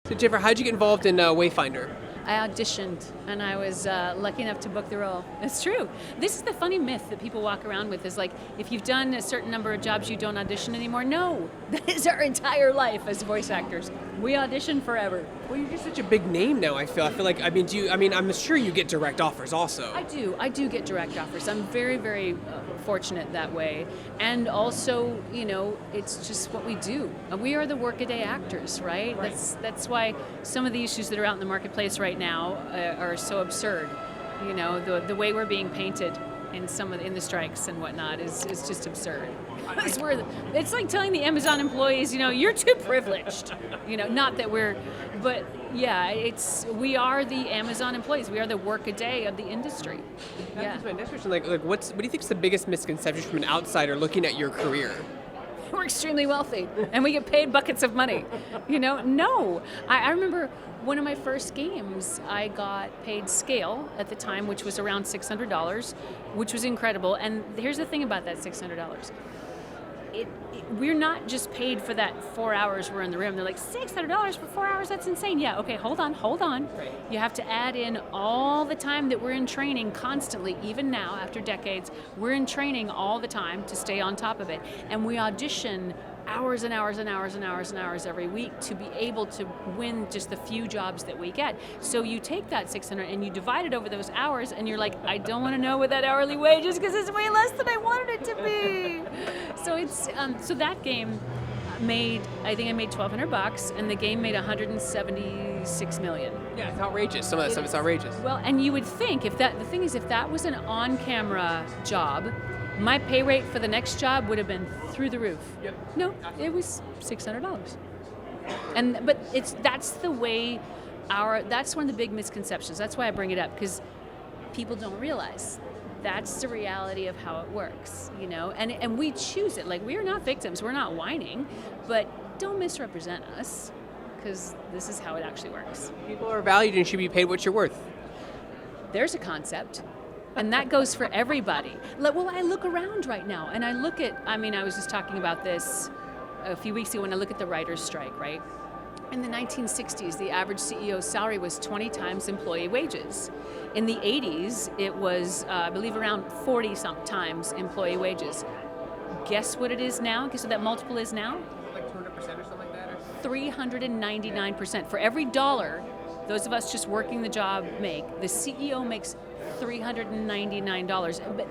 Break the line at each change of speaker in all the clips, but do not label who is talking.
So Jennifer, how'd you get involved in Wayfinder?
I auditioned, and I was lucky enough to book the role. It's true. This is the funny myth that people walk around with, is like, if you've done a certain number of jobs, you don't audition anymore. No, that is our entire life as voice actors. We audition forever.
Well, you're just such a big name now. I feel like, I'm sure you get direct offers also.
I do get direct offers. I'm very, very fortunate that way. And also, it's just what we do. We are the workaday actors, right? That's why some of the issues that are out in the marketplace right now are so absurd. The way we're being painted in the strikes and whatnot is just absurd. It's like telling the Amazon employees, you're too privileged. Not that but yeah, we are the Amazon employees. We are the workaday of the industry.
That's my next question. Like, what do you think is the biggest misconception from an outsider looking at your career?
We're extremely wealthy, and we get paid buckets of money. No. I remember one of my first games, I got paid scale at the time, which was around $600, which was incredible. And here's the thing about that $600. We're not just paid for that 4 hours we're in the room. They're like, $600 for 4 hours? That's insane. Yeah, okay, hold on.
Right.
You have to add in all the time that we're in training constantly, even now, after decades. We're in training all the time to stay on top of it. And we audition hours and hours and hours and hours and hours every week to be able to win just the few jobs that we get. So you take that 600 and you divide it over those hours, and you're like, I don't want to know what that hourly wage is because it's way less than I wanted it to be. So that game I made $1,200, and the game made $176 million.
Yeah, it's outrageous. Some of that stuff is outrageous.
Well, and you would think if that was an on-camera job, my pay rate for the next job would have been through the roof.
Yep.
No, it was $600. But that's the way that's one of the big misconceptions. That's why I bring it up, because people don't realize that's the reality of how it works, and we choose it. Like, we are not victims, we're not whining, but don't misrepresent us, because this is how it actually works.
People are valued and should be paid what you're worth.
There's a concept. And that goes for everybody. Well, I look around right now, and I look at, I was just talking about this a few weeks ago when I look at the writers' strike, right? In the 1960s, the average CEO's salary was 20 times employee wages. In the 80s, it was, I believe, around 40-some times employee wages. Guess what it is now? Guess what that multiple is now?
Like 200% or something like that?
399%. For every dollar those of us just working the job make, the CEO makes $399. But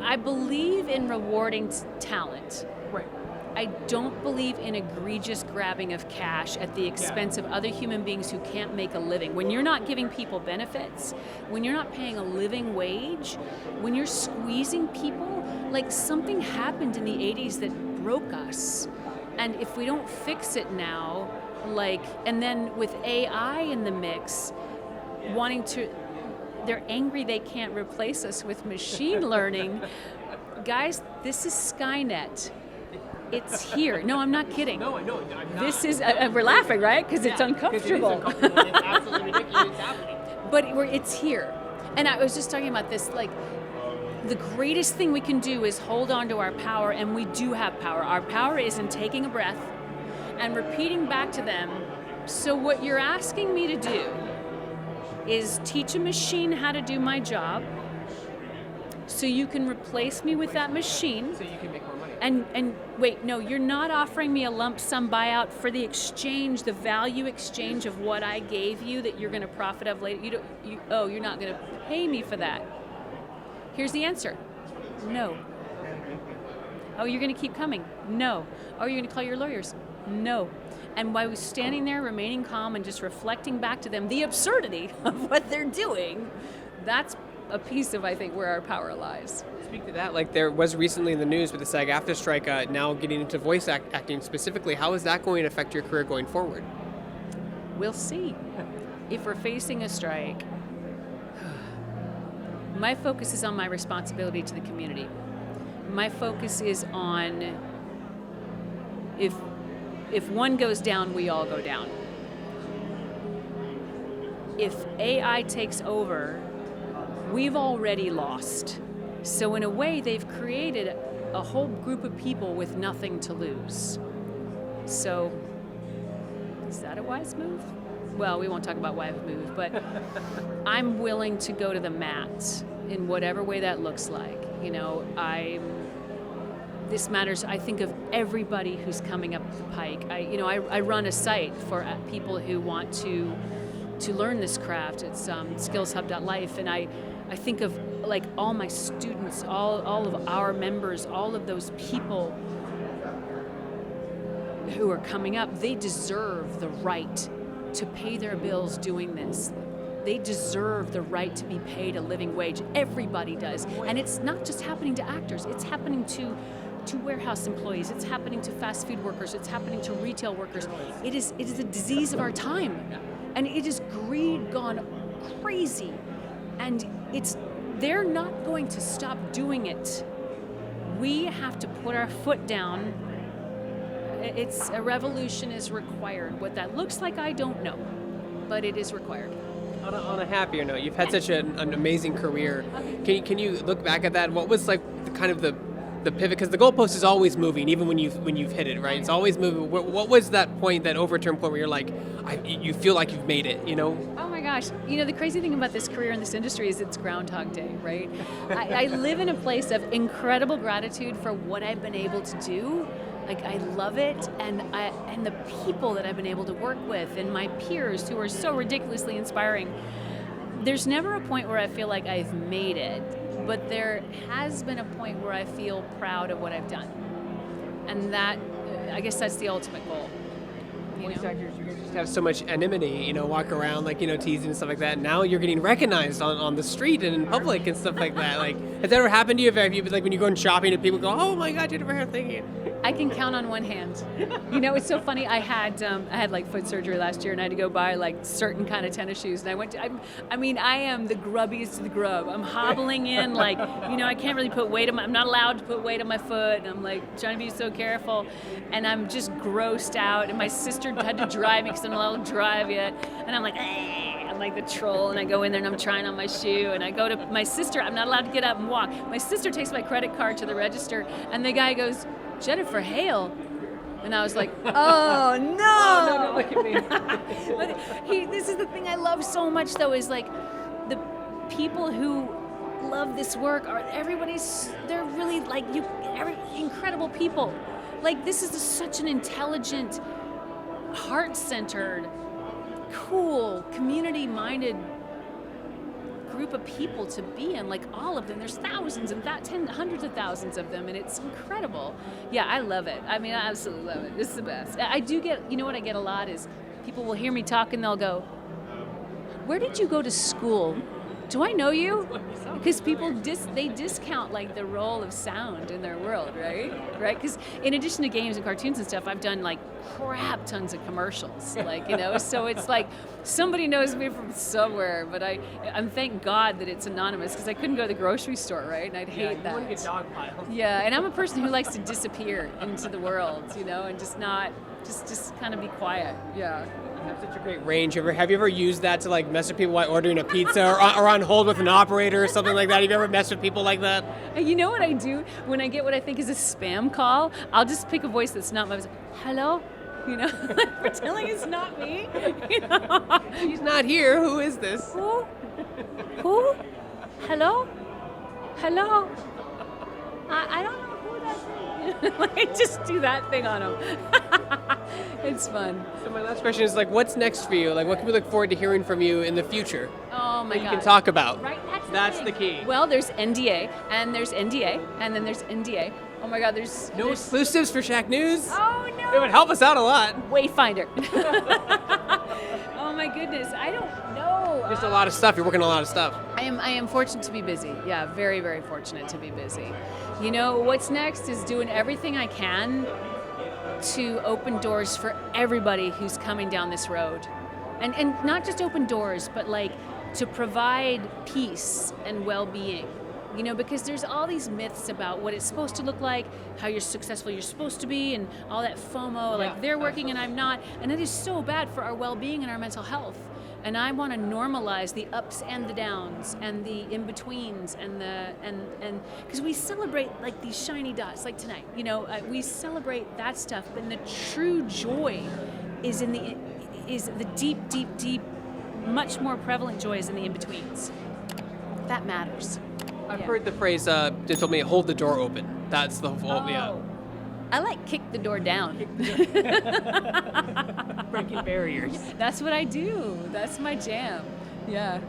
I believe in rewarding talent.
Right.
I don't believe in egregious grabbing of cash at the expense of other human beings who can't make a living. When you're not giving people benefits, when you're not paying a living wage, when you're squeezing people, like, something happened in the 80s that broke us. And if we don't fix it now, and then with AI in the mix, they're angry they can't replace us with machine learning. Guys, this is Skynet. It's here. No, I'm not kidding.
No, I know.
This is, we're laughing, right? Because it's uncomfortable.
It's absolutely ridiculous. It's happening.
But it's here. And I was just talking about this, the greatest thing we can do is hold on to our power, and we do have power. Our power is in taking a breath and repeating back to them, so what you're asking me to do is teach a machine how to do my job, so you can replace me with that machine.
So you can make more money.
And wait, no, you're not offering me a lump sum buyout for the exchange, the value exchange of what I gave you that you're going to profit of later. You're not going to pay me for that. Here's the answer. No. Oh, you're going to keep coming? No. Oh, you're going to call your lawyers? No. And while I was standing there remaining calm and just reflecting back to them the absurdity of what they're doing, that's a piece of, I think, where our power lies.
Speak to that, there was recently in the news with the SAG-AFTRA strike, now getting into voice acting specifically. How is that going to affect your career going forward?
We'll see. If we're facing a strike, my focus is on my responsibility to the community. My focus is on if one goes down, we all go down. If AI takes over, we've already lost. So in a way, they've created a whole group of people with nothing to lose. So Is that a wise move? Well, we won't talk about wise move, but I'm willing to go to the mat in whatever way that looks like. You know, this matters. I think of everybody who's coming up the pike. I run a site for people who want to learn this craft. It's skillshub.life, and I think of like all my students, all of our members, all of those people who are coming up. They deserve the right to pay their bills doing this. They deserve the right to be paid a living wage. Everybody does. And it's not just happening to actors. It's happening to warehouse employees. It's happening to fast food workers. It's happening to retail workers. It is a disease of our time. And it is greed gone crazy. And they're not going to stop doing it. We have to put our foot down. A revolution is required. What that looks like, I don't know, but it is required.
On a happier note, you've had such an amazing career. Can you look back at that? What was like the pivot? Because the goalpost is always moving, even when you've hit it, right? It's always moving. What was that point, that overturn point, where you're like, you feel like you've made it? You know?
Oh my gosh! You know, the crazy thing about this career in this industry is it's Groundhog Day, right? I live in a place of incredible gratitude for what I've been able to do. Like, I love it, and the people that I've been able to work with, and my peers who are so ridiculously inspiring. There's never a point where I feel like I've made it, but there has been a point where I feel proud of what I've done. And that, I guess that's the ultimate goal.
Voice actors, you guys just have so much anonymity, walk around, teasing and stuff like that. And now you're getting recognized on the street and in public and stuff like that. Like, has that ever happened to you? Have you been, like, when you go shopping and people go, oh my God, Jennifer Hale, thank you.
I can count on one hand. It's so funny. I had like foot surgery last year, and I had to go buy like certain kind of tennis shoes. And I am the grubbiest of the grub. I'm hobbling in, like, I can't really put weight on I'm not allowed to put weight on my foot. And I'm like trying to be so careful. And I'm just grossed out. And my sister had to drive me because I'm not allowed to drive yet. And I'm like, I'm like the troll. And I go in there and I'm trying on my shoe. And I go to my sister. I'm not allowed to get up and walk. My sister takes my credit card to the register. And the guy goes, Jennifer Hale. And I was like, oh no!
Oh, no, look at me.
But this is the thing I love so much, though, is like the people who love this work they're really like incredible people. Like, this is such an intelligent, heart-centered, cool, community-minded group of people to be in, like all of them. There's thousands and hundreds of thousands of them, and it's incredible. Yeah, I love it. I mean, I absolutely love it. This is the best. I do get, what I get a lot is people will hear me talk and they'll go, where did you go to school? Do I know you? Because people discount like the role of sound in their world, right? Because in addition to games and cartoons and stuff, I've done like crap tons of commercials, so it's like somebody knows me from somewhere, but I'm thank God that it's anonymous, because I couldn't go to the grocery store, right? And I'd hate that.
You want to get dogpiled.
Yeah, and I'm a person who likes to disappear into the world, and just not, just kind of be quiet. Yeah.
You have such a great range. Have you ever used that to like mess with people while ordering a pizza or on hold with an operator or something like that? Have you ever messed with people like that?
You know what I do when I get what I think is a spam call? I'll just pick a voice that's not my voice. Hello? Pretending it's not me.
She's not here. Who is this?
Who? Hello? I don't know who that is. Like, just do that thing on them. It's fun.
So my last question is, like, what's next for you? Like, what can we look forward to hearing from you in the future?
Oh my God.
You can talk about.
Right,
that's the key.
Well, there's NDA, and there's NDA, and then there's NDA. Oh my God, there's
exclusives for Shacknews?
Oh no!
It would help us out a lot.
Wayfinder. Oh my goodness, I don't know.
Just a lot of stuff. You're working on a lot of stuff.
I am fortunate to be busy. Yeah, very, very fortunate to be busy. What's next is doing everything I can to open doors for everybody who's coming down this road. And not just open doors, but like to provide peace and well-being. Because there's all these myths about what it's supposed to look like, how you're successful you're supposed to be, and all that FOMO, like they're working and I'm not. And it is so bad for our well-being and our mental health. And I want to normalize the ups and the downs and the in-betweens and because we celebrate like these shiny dots, like tonight, we celebrate that stuff, but the true joy is in is the deep, deep, deep, much more prevalent joy is in the in-betweens. That matters.
I've heard the phrase, they told me, hold the door open. That's the whole, yeah.
I like kick the door down.
Breaking barriers.
That's what I do. That's my jam. Yeah.